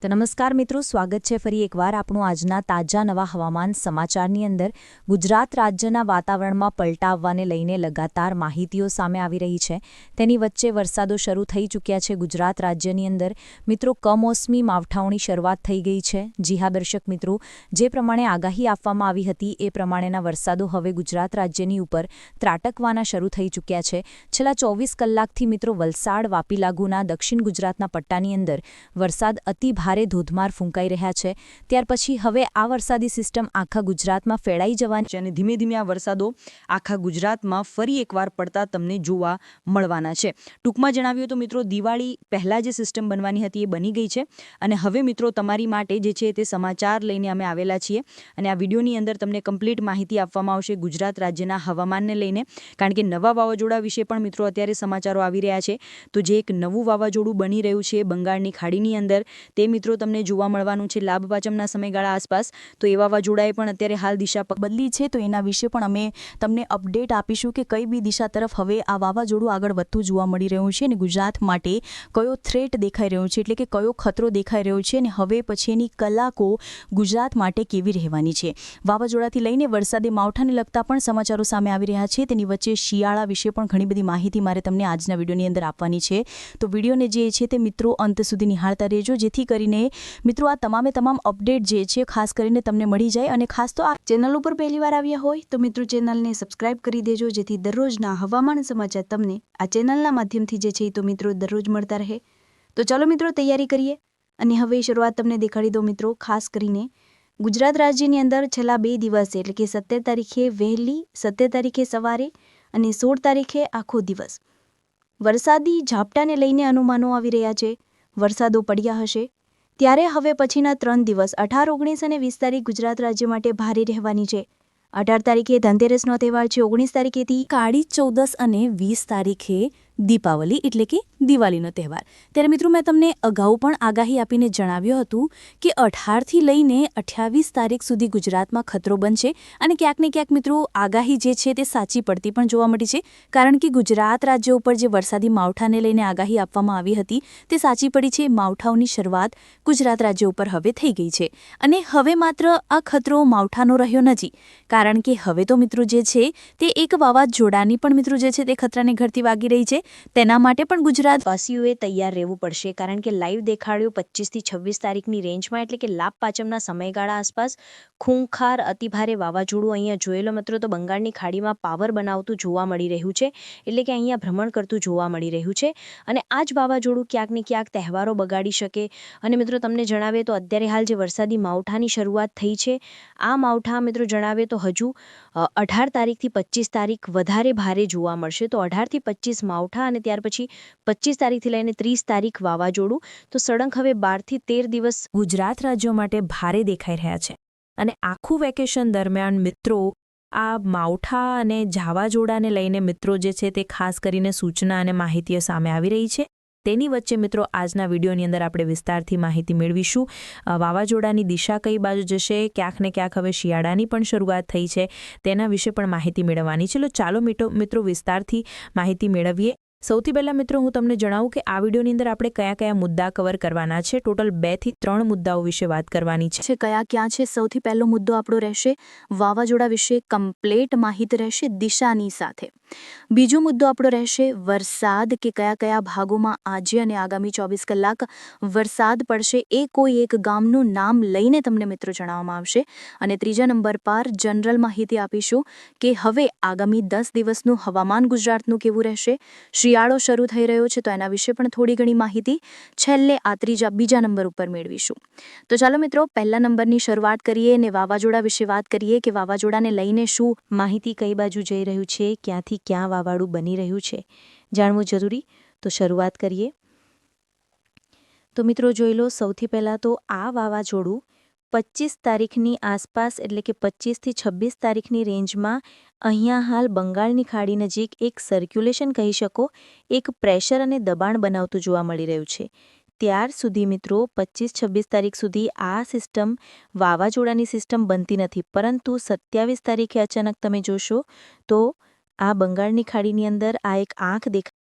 તો નમસ્કાર મિત્રો, સ્વાગત છે ફરી એકવાર આપણું આજના તાજા નવા હવામાન સમાચારની અંદર. ગુજરાત રાજ્યના વાતાવરણમાં પલટા આવવાને લઈને લગાતાર માહિતીઓ સામે આવી રહી છે. તેની વચ્ચે વરસાદો શરૂ થઈ ચૂક્યા છે ગુજરાત રાજ્યની અંદર. મિત્રો, કમોસમી માવઠાઓની શરૂઆત થઈ ગઈ છે. જી હા દર્શક મિત્રો, જે પ્રમાણે આગાહી આપવામાં આવી હતી એ પ્રમાણેના વરસાદો હવે ગુજરાત રાજ્યની ઉપર ત્રાટકવાના શરૂ થઈ ચૂક્યા છે. છેલ્લા 24 કલાકથી મિત્રો વલસાડ વાપી લાગુના દક્ષિણ ગુજરાતના પટ્ટાની અંદર વરસાદ અતિ ભારે ધોધમાર ફૂંકાઈ રહ્યા છે. ત્યાર પછી હવે આ વરસાદી સિસ્ટમ આખા ગુજરાતમાં ફેલાઈ જવાની છે અને ધીમે ધીમે આ વરસાદો આખા ગુજરાતમાં ફરી એકવાર પડતા તમને જોવા મળવાના છે. ટૂંકમાં જણાવ્યું તો મિત્રો, દિવાળી પહેલાં જે સિસ્ટમ બનવાની હતી એ બની ગઈ છે અને હવે મિત્રો તમારી માટે જે છે તે સમાચાર લઈને અમે આવેલા છીએ અને આ વિડીયોની અંદર તમને કમ્પ્લીટ માહિતી આપવામાં આવશે ગુજરાત રાજ્યના હવામાનને લઈને, કારણ કે નવા વાવાઝોડા વિશે પણ મિત્રો અત્યારે સમાચારો આવી રહ્યા છે. તો જે એક નવું વાવાઝોડું બની રહ્યું છે બંગાળની ખાડીની અંદર, તે મિત્રો તમને જોવા મળવાનું છે લાભ પાંચમના સમયગાળા આસપાસ. તો એ વાવાઝોડાએ પણ અત્યારે હાલ દિશા બદલી છે, તો એના વિશે પણ અમે તમને અપડેટ આપીશું કે કઈ બી દિશા તરફ હવે આ વાવાઝોડું આગળ વધતું જોવા મળી રહ્યું છે અને ગુજરાત માટે કયો થ્રેટ દેખાઈ રહ્યો છે, એટલે કે કયો ખતરો દેખાઈ રહ્યો છે અને હવે પછીની કલાકો ગુજરાત માટે કેવી રહેવાની છે. વાવાઝોડાથી લઈને વરસાદી માવઠાને લગતા પણ સમાચારો સામે આવી રહ્યા છે. તેની વચ્ચે શિયાળા વિશે પણ ઘણી બધી માહિતી મારે તમને આજના વિડીયોની અંદર આપવાની છે. તો વિડીયોને જે છે તે મિત્રો અંત સુધી નિહાળતા રહેજો, જેથી કરીને મિત્રો આ તમામ અપડેટ જે છે ખાસ કરીને તમને મળી જાય. અને ખાસ તો આ ચેનલ ઉપર પહેલીવાર આવ્યા હોય તો મિત્રો ચેનલને સબસ્ક્રાઇબ કરી દેજો, જેથી દરરોજના હવામાન સમાચાર તમને આ ચેનલના માધ્યમથી જે છે તો મિત્રો દરરોજ મળતા રહે. તો ચાલો મિત્રો તૈયારી કરીએ અને હવે શરૂઆત તમને દેખાડી દો મિત્રો. ખાસ કરીને ગુજરાત રાજ્યની અંદર છેલ્લા 2 દિવસ એટલે કે 17 તારીખે વહેલી, 17 તારીખે સવારે અને 16 તારીખે આખો દિવસ વરસાદી ઝાપટાને લઈને અનુમાનો આવી રહ્યા છે. વરસાદો પડ્યા હશે. ત્યારે હવે પછીના 3 દિવસ 18, 19 અને 20 તારીખ ગુજરાત રાજ્ય માટે ભારે રહેવાની છે. 18 તારીખે ધનતેરસનો તહેવાર છે, 19 તારીખેથી કાળી ચૌદસ અને 20 તારીખે દીપાવલી એટલે કે દિવાળીનો તહેવાર. ત્યારે મિત્રો મેં તમને અગાઉ પણ આગાહી આપીને જણાવ્યું હતું કે 18થી લઈને 28 તારીખ સુધી ગુજરાતમાં ખતરો બનશે અને ક્યાંક ને ક્યાંક મિત્રો આગાહી જે છે તે સાચી પડતી પણ જોવા મળી છે, કારણ કે ગુજરાત રાજ્ય ઉપર જે વરસાદી માવઠાને લઈને આગાહી આપવામાં આવી હતી તે સાચી પડી છે. માવઠાઓની શરૂઆત ગુજરાત રાજ્ય ઉપર હવે થઈ ગઈ છે અને હવે માત્ર આ ખતરો માવઠાનો રહ્યો નથી, કારણ કે હવે તો મિત્રો જે છે તે એક વાવાઝોડાની પણ મિત્રો જે છે તે ખતરાને ઘરથી વાગી રહી છે. તેના માટે પણ ગુજરાતવાસીઓએ તૈયાર રહેવું પડશે, કારણ કે લાઈવ દેખાડ્યું 25થી 26 તારીખની રેન્જમાં એટલે કે લાભ પાંચમના સમયગાળા આસપાસ ખૂંખાર અતિભારે વાવાઝોડું અહીંયા જોયેલો મિત્રો તો બંગાળની ખાડીમાં પાવર બનાવતું જોવા મળી રહ્યું છે, એટલે કે અહીંયા ભ્રમણ કરતું જોવા મળી રહ્યું છે. અને આ જ વાવાઝોડું ક્યાંક ને ક્યાંક તહેવારો બગાડી શકે. અને મિત્રો તમને જણાવે તો અત્યારે હાલ જે વરસાદી માવઠાની શરૂઆત થઈ છે, આ માવઠા મિત્રો જણાવે તો હજુ 18 તારીખથી 25 તારીખ વધારે ભારે જોવા મળશે. તો 18થી 25 માવઠા અને ત્યાર પછી 25 તારીખથી લઈને 30 તારીખ વાવાઝોડું. તો સળંગ હવે 12થી 13 દિવસ ગુજરાત રાજ્યો માટે ભારે દેખાઈ રહ્યા છે. અને આખું વેકેશન દરમિયાન મિત્રો આ માવઠા અને વાવાઝોડાને લઈને મિત્રો જે છે તે ખાસ કરીને સૂચના અને માહિતીઓ સામે આવી રહી છે. તેની વચ્ચે મિત્રો આજના વિડીયોની અંદર આપણે વિસ્તારથી માહિતી મેળવીશું. વાવાઝોડાની દિશા કઈ બાજુ જશે, ક્યાંક ને ક્યાંક હવે શિયાળાની પણ શરૂઆત થઈ છે, તેના વિશે પણ માહિતી મેળવવાની છે. ચાલો મિત્રો વિસ્તારથી માહિતી મેળવીએ. સૌથી પહેલાં મિત્રો હું તમને જણાવું કે આ વિડીયોની અંદર આપણે કયા કયા મુદ્દા કવર કરવાના છે. ટોટલ 2 થી 3 મુદ્દાઓ વિશે વાત કરવાની છે. કયા ક્યાં છે? સૌથી પહેલો મુદ્દો આપણો રહેશે વાવાઝોડા વિશે કમ્પ્લીટ માહિતી રહેશે દિશાની સાથે. બીજો મુદ્દો આપણો રહેશે વરસાદ, કે કયા કયા ભાગોમાં આજે અને આગામી 24 કલાક વરસાદ પડશે એ કોઈ એક ગામનું નામ લઈને તમને મિત્રો જણાવવામાં આવશે. અને ત્રીજા નંબર પર જનરલ માહિતી આપીશું કે હવે આગામી 10 દિવસનું હવામાન ગુજરાતનું કેવું રહેશે. શિયાળો શરૂ થઈ રહ્યો છે તો એના વિશે પણ થોડી ઘણી માહિતી છેલ્લે આ બીજા નંબર ઉપર મેળવીશું. તો ચાલો મિત્રો પહેલા નંબરની શરૂઆત કરીએ અને વાવાઝોડા વિશે વાત કરીએ કે વાવાઝોડાને લઈને શું માહિતી કઈ બાજુ જઈ રહ્યું છે, ક્યાંથી ક્યાં વાવાઝોડું બની રહ્યું છે, જાણવું જરૂરી. તો શરૂઆત કરીએ. તો મિત્રો જોઈ લો, સૌથી પહેલાં તો આ વાવાઝોડું 25 તારીખની આસપાસ એટલે કે 25થી 26 તારીખની રેન્જમાં અહીંયા હાલ બંગાળની ખાડી નજીક એક સર્ક્યુલેશન કહી શકો, એક પ્રેશર અને દબાણ બનાવતું જોવા મળી રહ્યું છે. ત્યાર સુધી મિત્રો 25-26 તારીખ સુધી આ સિસ્ટમ વાવાઝોડાની સિસ્ટમ બનતી નથી, પરંતુ 27 તારીખે અચાનક તમે જોશો તો આ બંગાળની ખાડીની અંદર આ એક આંખ દેખાય